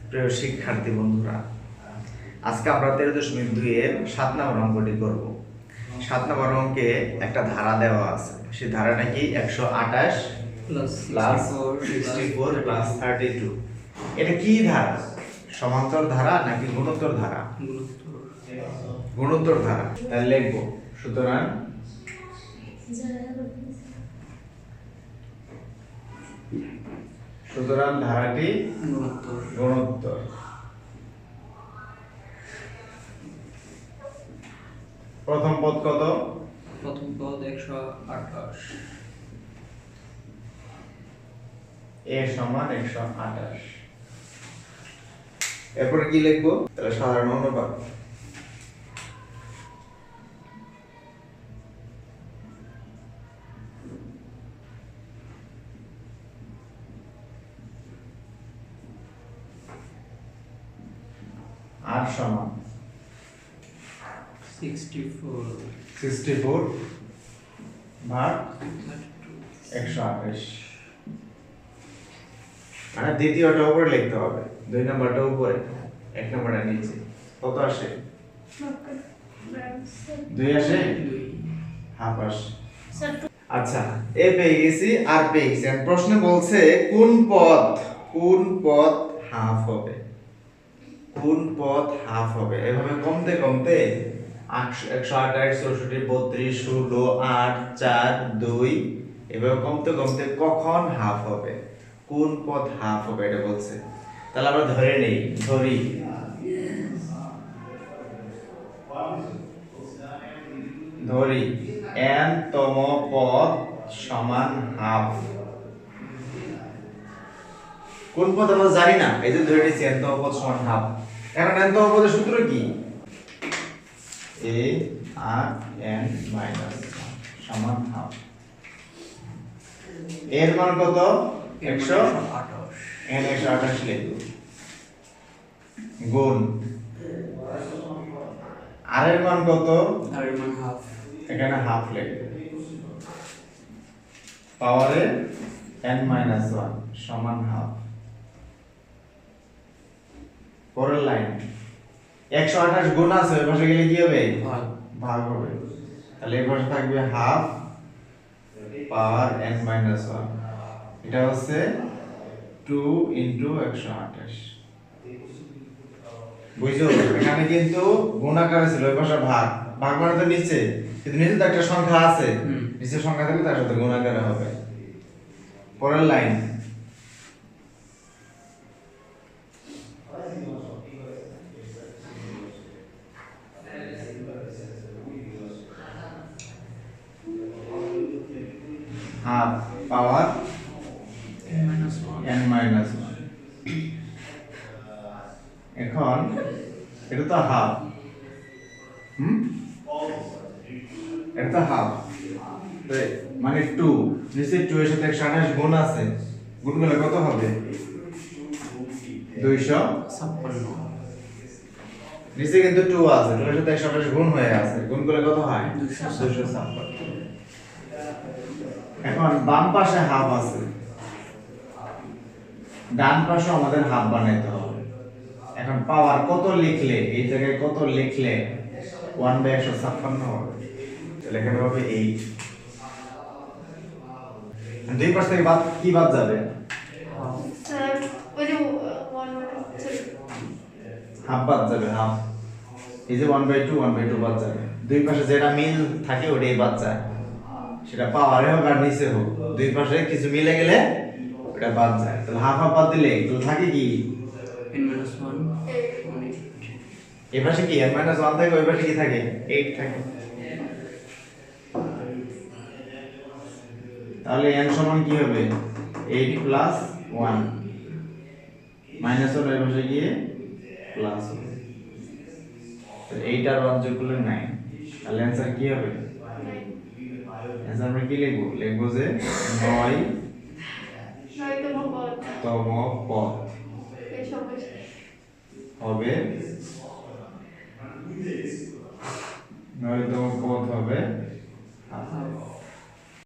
প্রিয় শিক্ষার্থী বন্ধুরা, আজকে আমরা 13.2 এর 7 নম্বর অঙ্কটি করব। 7 নম্বর অঙ্কে একটা ধারা দেওয়া আছে, সেই ধারাটা কি 128 প্লাস 64 প্লাস 32। এটা কি ধারা? সমান্তর ধারা নাকি গুণোত্তর ধারা? গুণোত্তর ধারা। তাহলে লিখবো, সুতরাং ধারাটি গুণোত্তর। প্রথম পদ কত? প্রথম পদ 128, a সমান 128। এরপরে কি লিখবো? তাহলে সাধারণ অনুপাত। আর সমান 64 ভাগ 128। মানে দ্বিতীয়টা উপরে লিখতে হবে, 2 নম্বরটা উপরে, 1 নম্বরটা নিচে। কত আসে? 2 আসে, হাফ আসে। আচ্ছা, এ পেয়ে গেছি আর পেয়ে গেছি। আর প্রশ্ন বলছে কোন পদ হাফ হবে? কোন পদ হাফ হবে? এভাবে কমতে কমতে 128 64 32 16 8 4 2 এভাবে কমতে কমতে কখন হাফ হবে? কোন পদ হাফ হবে এটা বলছে। তাহলে আমরা ধরি n তম পদ সমান হাফ। কোন পদ আমরা জানি না, এই যে ধরে নিয়েছি n তম পদ সমান হাফ। এখন n তম পদের সূত্র কি? a r n মাইনাস সমান হাফ। এর মান কত? 128। n 128 লিখব, গুণ r এর মান কত? আর এর মান হাফ, এখানে হাফ লিখব, পাওয়ারে n মাইনাস 1 সমান হাফ। পরের লাইন 128 গুণ আছে, ওই পাশে গেলে কি হবে? ভাগ হবে। তাহলে এই পাশে থাকবে হাফ পাওয়ার n মাইনাস 1। এটা হচ্ছে 2 ইনটু 128। বুঝছো? এখানে কিন্তু গুণাকার ছিল, ওই পাশে ভাগ মানে তো নিচে, কিন্তু নিচে তো একটা সংখ্যা আছে, নিচে সংখ্যা থাকলে তার সাথে গুণাকার হবে। পরের লাইন হাফ পাওয়ার n মাইনাস 1। এখন এটা তো হাফ, এটা তো হাফ, মানে 2, নিচে 2 এর সাথে 128 গুণ আছে, গুণ করলে কত হবে? 256। নিচে কিন্তু 2 আছে, 2 এর সাথে 128 গুণ হয়ে আছে, গুণ করলে কত হয়? 256। এখন বাম পাশে হাফ আছে, ডান পাশে আমাদের হাফ বানাইতে হবে। এখন পাওয়ার কত লিখলে, এই জায়গায় কত লিখলে 1/156 হবে? তাহলে এখানে হবে 8। দুই পাশ থেকে কি বাদ যাবে? স্যার ওই যে হাফ বাদ যাবে, হাফ। এই যে 1/2 বাদ যাবে, দুই পাশে যেটা মিল থাকে ওটাই বাদ যায়, সেটা পাওয়ারে হোক আর নিচে হোক, দুই পাশে কিছু মিলে গেলে ওটা বাদ যায়। তাহলে হাফ বাদ দিলে তাহলে থাকে কি? n minus 1 এই পাশে কি n minus 1 থাকে, ওই পাশে কি থাকে? 8 থাকে। তাহলে n সমান কি হবে? 8 প্লাস 1 মাইনাস 1 এর পাশে গিয়ে প্লাস হবে। তাহলে 8 আর 1 যোগ করলে 9। তাহলে आंसर কি হবে? आंसर আমরা কি লিখব? লিখব যে 9 তম পদ হবে, 9 তম পদ হবে হাফ।